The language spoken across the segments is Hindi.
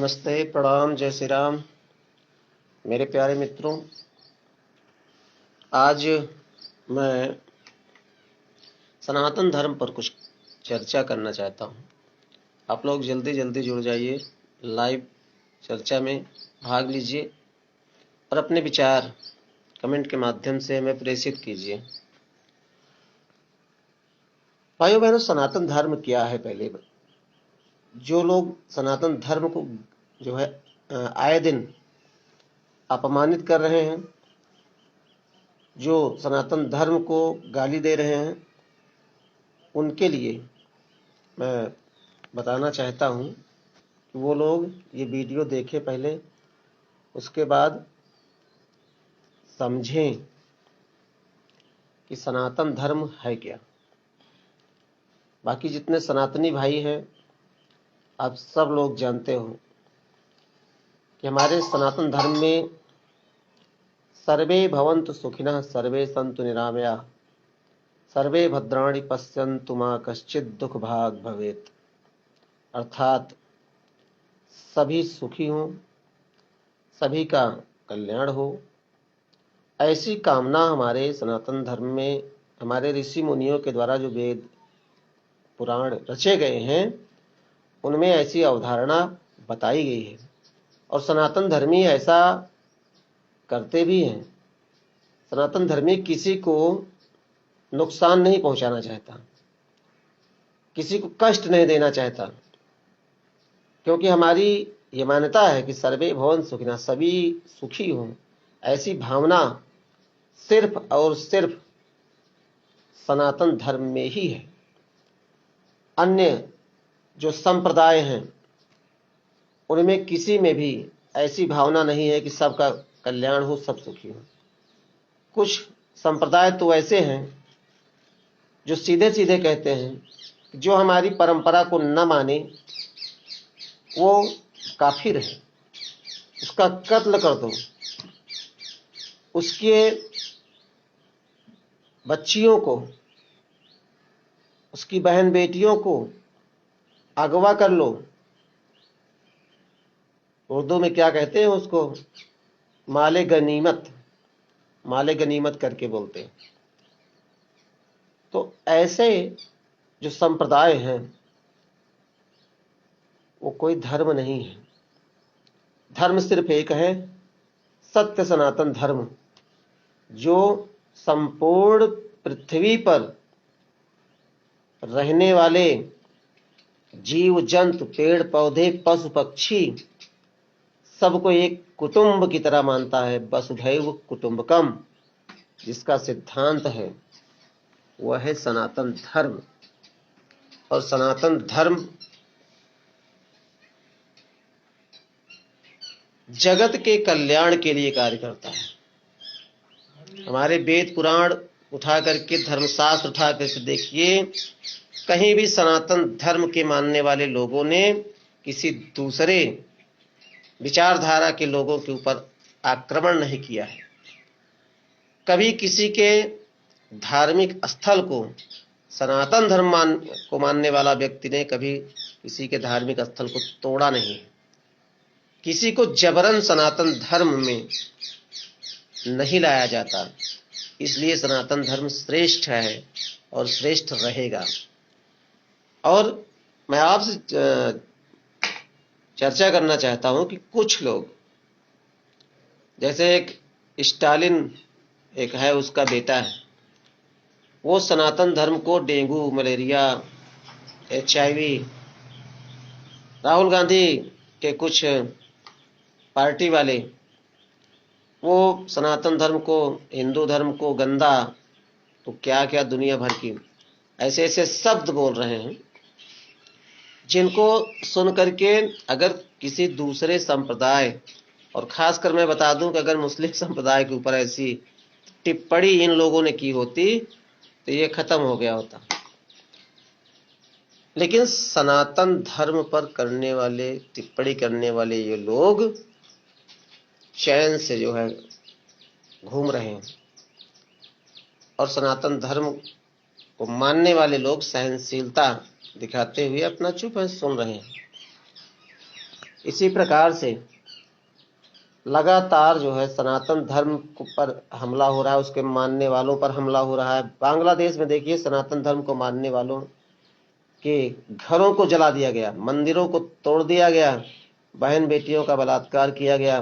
नमस्ते, प्रणाम, जय श्री राम। मेरे प्यारे मित्रों, आज मैं सनातन धर्म पर कुछ चर्चा करना चाहता हूँ। आप लोग जल्दी जल्दी जुड़ जाइए, लाइव चर्चा में भाग लीजिए और अपने विचार कमेंट के माध्यम से हमें प्रेषित कीजिए। भाइयों बहनों, सनातन धर्म क्या है? पहले जो लोग सनातन धर्म को जो है आए दिन अपमानित कर रहे हैं, जो सनातन धर्म को गाली दे रहे हैं, उनके लिए मैं बताना चाहता हूं कि वो लोग ये वीडियो देखें पहले, उसके बाद समझें कि सनातन धर्म है क्या। बाकी जितने सनातनी भाई हैं, आप सब लोग जानते हो कि हमारे सनातन धर्म में सर्वे भवन्तु सुखिनः, सर्वे सन्तु निरामयाः, सर्वे भद्राणि पश्यन्तु मा कश्चित् दुख भाग भवेत्। अर्थात सभी सुखी हों, सभी का कल्याण हो, ऐसी कामना हमारे सनातन धर्म में हमारे ऋषि मुनियों के द्वारा जो वेद पुराण रचे गए हैं, उनमें ऐसी अवधारणा बताई गई है और सनातन धर्मी ऐसा करते भी हैं। सनातन धर्मी किसी को नुकसान नहीं पहुंचाना चाहता, किसी को कष्ट नहीं देना चाहता, क्योंकि हमारी ये मान्यता है कि सर्वे भवन्तु सुखिनः, सभी सुखी हों, ऐसी भावना सिर्फ और सिर्फ सनातन धर्म में ही है। अन्य जो संप्रदाय हैं उनमें किसी में भी ऐसी भावना नहीं है कि सबका कल्याण हो, सब सुखी हो। कुछ संप्रदाय तो ऐसे हैं जो सीधे सीधे कहते हैं कि जो हमारी परंपरा को न माने वो काफिर है, उसका कत्ल कर दो, उसके बच्चियों को, उसकी बहन बेटियों को अगवा कर लो। उर्दू में क्या कहते हैं उसको? माले गनीमत, माले गनीमत करके बोलते हैं। तो ऐसे जो संप्रदाय हैं वो कोई धर्म नहीं है। धर्म सिर्फ एक है, सत्य सनातन धर्म, जो संपूर्ण पृथ्वी पर रहने वाले जीव जंतु, पेड़ पौधे, पशु पक्षी सबको एक कुटुंब की तरह मानता है। वसुधैव कुटुंबकम जिसका सिद्धांत है वह है सनातन धर्म। और सनातन धर्म जगत के कल्याण के लिए कार्य करता है। हमारे वेद पुराण उठा करके, धर्मशास्त्र उठा करके देखिए, कहीं भी सनातन धर्म के मानने वाले लोगों ने किसी दूसरे विचारधारा के लोगों के ऊपर आक्रमण नहीं किया है। कभी किसी के धार्मिक स्थल को, सनातन धर्म को मानने वाला व्यक्ति ने कभी किसी के धार्मिक स्थल को तोड़ा नहीं। किसी को जबरन सनातन धर्म में नहीं लाया जाता। इसलिए सनातन धर्म श्रेष्ठ है और श्रेष्ठ रहेगा। और मैं आपसे चर्चा करना चाहता हूं कि कुछ लोग, जैसे एक स्टालिन एक है, उसका बेटा है, वो सनातन धर्म को dengue, malaria, HIV, Rahul Gandhi के कुछ पार्टी वाले वो सनातन धर्म को, हिंदू धर्म को गंदा, तो क्या क्या दुनिया भर की ऐसे ऐसे शब्द बोल रहे हैं, जिनको सुन करके अगर किसी दूसरे संप्रदाय, और खासकर मैं बता दूं कि अगर मुस्लिम संप्रदाय के ऊपर ऐसी टिप्पणी इन लोगों ने की होती तो ये खत्म हो गया होता। लेकिन सनातन धर्म पर करने वाले, टिप्पणी करने वाले ये लोग चैन से जो है घूम रहे हैं, और सनातन धर्म को मानने वाले लोग सहनशीलता दिखाते हुए अपना चुप है, सुन रहे हैं। इसी प्रकार से लगातार जो है सनातन धर्म पर हमला हो रहा है, उसके मानने वालों पर हमला हो रहा है। बांग्लादेश में देखिए सनातन धर्म को मानने वालों के घरों को जला दिया गया, मंदिरों को तोड़ दिया गया, बहन बेटियों का बलात्कार किया गया,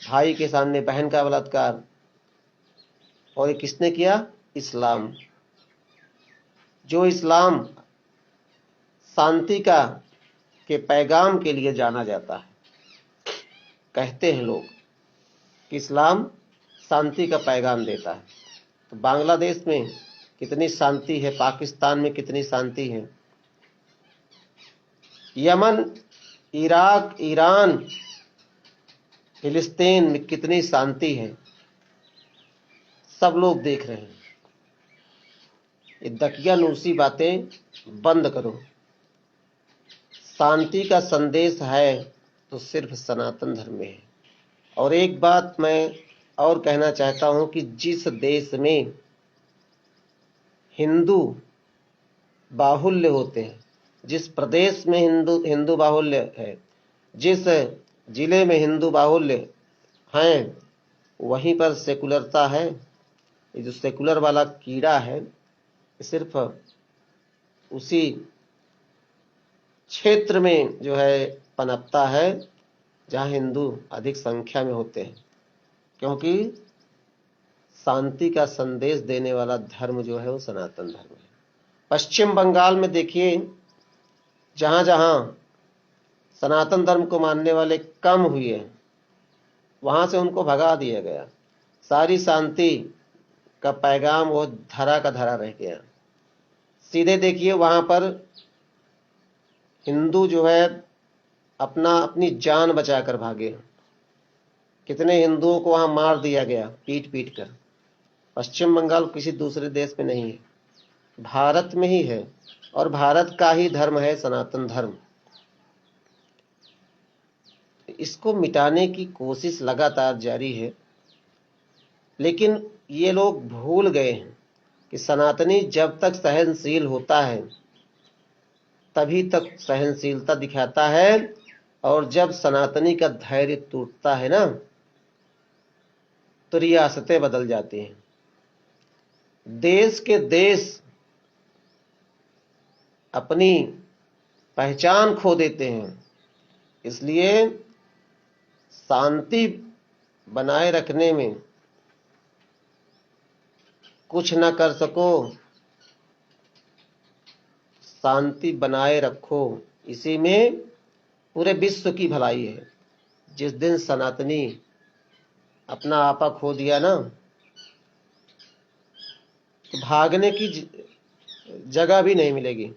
भाई के सामने बहन का बलात्कार। और ये किसने किया? इस्लाम। जो इस्लाम शांति का के पैगाम के लिए जाना जाता है। कहते हैं लोग कि इस्लाम शांति का पैगाम देता है। तो बांग्लादेश में कितनी शांति है, पाकिस्तान में कितनी शांति है, यमन, इराक, ईरान, फिलिस्तीन में कितनी शांति है, सब लोग देख रहे हैं। ये दकियानूसी बातें बंद करो। शांति का संदेश है तो सिर्फ सनातन धर्म में है। और एक बात मैं और कहना चाहता हूं कि जिस देश में हिंदू बाहुल्य होते हैं, जिस प्रदेश में हिंदू बाहुल्य है, जिस जिले में हिंदू बाहुल्य हैं, वहीं पर सेकुलरता है। ये जो सेकुलर वाला कीड़ा है सिर्फ उसी क्षेत्र में जो है पनपता है जहां हिंदू अधिक संख्या में होते हैं, क्योंकि शांति का संदेश देने वाला धर्म जो है वो सनातन धर्म है। पश्चिम बंगाल में देखिए, जहां जहां सनातन धर्म को मानने वाले कम हुए, वहां से उनको भगा दिया गया। सारी शांति का पैगाम वो धरा का धरा रह गया। सीधे देखिए वहां पर हिंदू जो है अपनी जान बचाकर भागे। कितने हिंदुओं को वहां मार दिया गया पीट पीट कर। पश्चिम बंगाल किसी दूसरे देश में नहीं है, भारत में ही है, और भारत का ही धर्म है सनातन धर्म। इसको मिटाने की कोशिश लगातार जारी है, लेकिन ये लोग भूल गए हैं कि सनातनी जब तक सहनशील होता है तभी तक सहनशीलता दिखाता है, और जब सनातनी का धैर्य टूटता है ना, तो रियासतें बदल जाती हैं, देश के देश अपनी पहचान खो देते हैं। इसलिए शांति बनाए रखने में कुछ न कर सको, शांति बनाए रखो, इसी में पूरे विश्व की भलाई है। जिस दिन सनातनी अपना आपा खो दिया ना, तो भागने की जगह भी नहीं मिलेगी।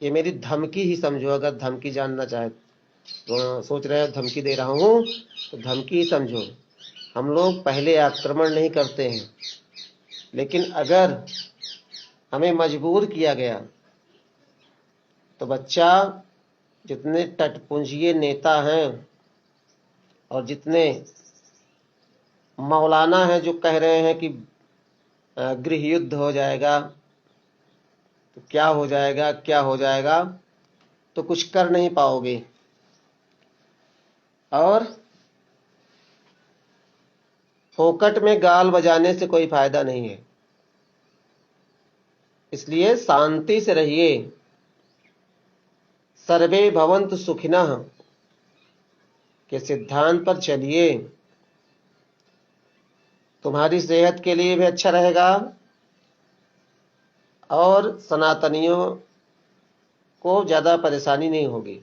ये मेरी धमकी ही समझो, अगर धमकी जानना चाहे तो, सोच रहे हो धमकी दे रहा हूं तो धमकी ही समझो। हम लोग पहले आक्रमण नहीं करते हैं, लेकिन अगर हमें मजबूर किया गया तो बच्चा, जितने टटपुंजिये नेता हैं और जितने मौलाना हैं जो कह रहे हैं कि गृह युद्ध हो जाएगा, तो क्या हो जाएगा, क्या हो जाएगा, तो कुछ कर नहीं पाओगे। और फोकट में गाल बजाने से कोई फायदा नहीं है। इसलिए शांति से रहिए। सर्वे भवन्तु सुखिनः के सिद्धांत पर चलिए, तुम्हारी सेहत के लिए भी अच्छा रहेगा और सनातनियों को ज्यादा परेशानी नहीं होगी।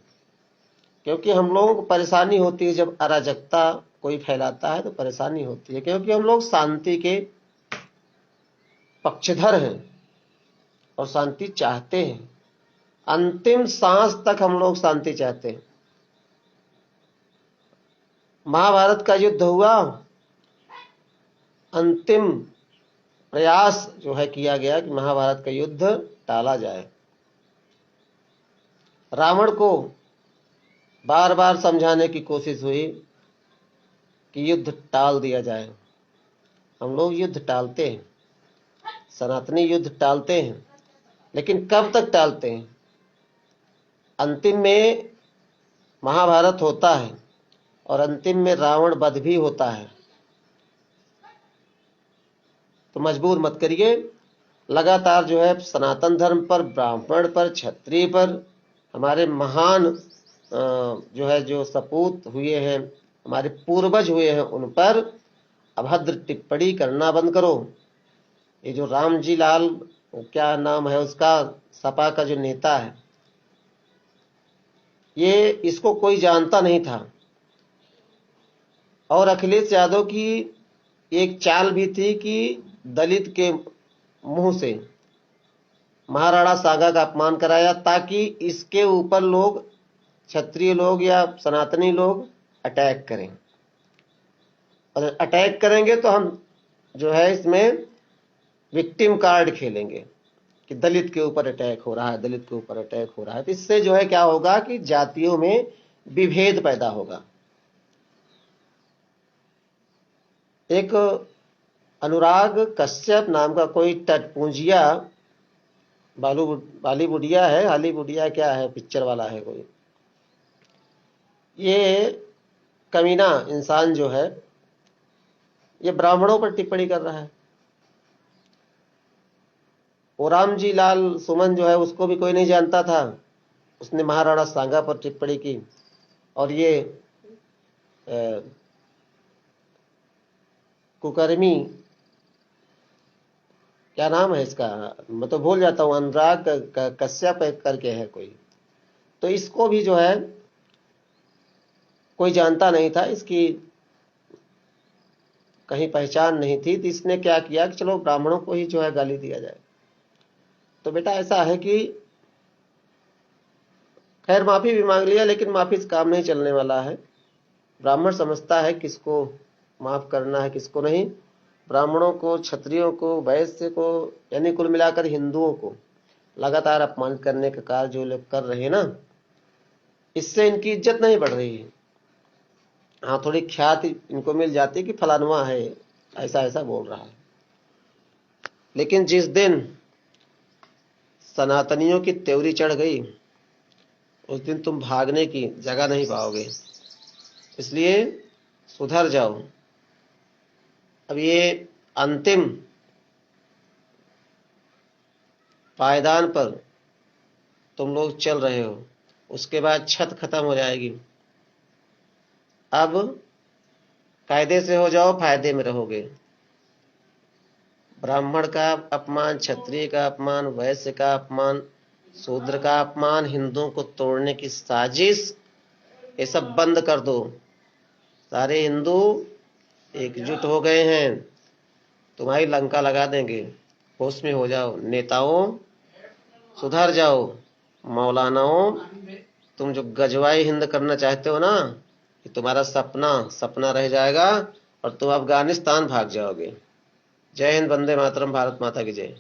क्योंकि हम लोगों को परेशानी होती है जब अराजकता कोई फैलाता है, तो परेशानी होती है, क्योंकि हम लोग शांति के पक्षधर हैं और शांति चाहते हैं। अंतिम सांस तक हम लोग शांति चाहते हैं। महाभारत का युद्ध हुआ, अंतिम प्रयास जो है किया गया कि महाभारत का युद्ध टाला जाए। रावण को बार बार समझाने की कोशिश हुई कि युद्ध टाल दिया जाए। हम लोग युद्ध टालते हैं, सनातनी युद्ध टालते हैं, लेकिन कब तक टालते हैं? अंतिम में महाभारत होता है और अंतिम में रावण वध भी होता है। तो मजबूर मत करिए, लगातार जो है सनातन धर्म पर, ब्राह्मण पर, क्षत्रिय पर, हमारे महान जो है जो सपूत हुए हैं, हमारे पूर्वज हुए हैं, उन पर अभद्र टिप्पणी करना बंद करो। ये जो राम जी लाल, क्या नाम है उसका, सपा का जो नेता है, ये इसको कोई जानता नहीं था। और अखिलेश यादव की एक चाल भी थी कि दलित के मुंह से महाराणा सांगा का अपमान कराया, ताकि इसके ऊपर लोग, क्षत्रिय लोग या सनातनी लोग अटैक करें। और अटैक करेंगे तो हम जो है इसमें विक्टिम कार्ड खेलेंगे कि दलित के ऊपर अटैक हो रहा है, दलित के ऊपर अटैक हो रहा है। तो इससे जो है क्या होगा कि जातियों में विभेद पैदा होगा। एक अनुराग कश्यप नाम का कोई टटपूंजिया बॉलीवुडिया है, हॉलीवुडिया क्या है, पिक्चर वाला है कोई, ये कमीना इंसान जो है ये ब्राह्मणों पर टिप्पणी कर रहा है। और राम जी लाल सुमन जो है उसको भी कोई नहीं जानता था, उसने महाराणा सांगा पर टिप्पणी की। और ये कुकर्मी, क्या नाम है इसका, मैं तो भूल जाता हूँ, अनुराग कश्यप करके है कोई, तो इसको भी जो है कोई जानता नहीं था, इसकी कहीं पहचान नहीं थी। तो इसने क्या किया कि चलो ब्राह्मणों को ही जो है गाली दिया जाए। तो बेटा ऐसा है कि खैर माफी भी मांग लिया, लेकिन माफी से काम नहीं चलने वाला है। ब्राह्मण समझता है किसको माफ करना है, किसको नहीं। ब्राह्मणों को, क्षत्रियों को, वैश्य को, यानी कुल मिलाकर हिंदुओं को लगातार अपमानित करने का कार्य जो लोग कर रहे हैं ना, इससे इनकी इज्जत नहीं बढ़ रही है। हाँ, थोड़ी ख्याति इनको मिल जाती है कि फलानुआ है, ऐसा ऐसा बोल रहा है। लेकिन जिस दिन सनातनियों की त्योरी चढ़ गई, उस दिन तुम भागने की जगह नहीं पाओगे। इसलिए सुधर जाओ। अब ये अंतिम पायदान पर तुम लोग चल रहे हो, उसके बाद छत खत्म हो जाएगी। अब कायदे से हो जाओ, फायदे में रहोगे। ब्राह्मण का अपमान, क्षत्रिय का अपमान, वैश्य का अपमान, शूद्र का अपमान, हिंदुओं को तोड़ने की साजिश, ये सब बंद कर दो। सारे हिंदू एकजुट हो गए हैं, तुम्हारी लंका लगा देंगे। होश में हो जाओ नेताओं, सुधर जाओ। मौलानाओं, तुम जो गजवाई हिंद करना चाहते हो ना, कि तुम्हारा सपना सपना रह जाएगा और तुम अफगानिस्तान भाग जाओगे। जय हिंद, वंदे मातरम, भारत माता की जय।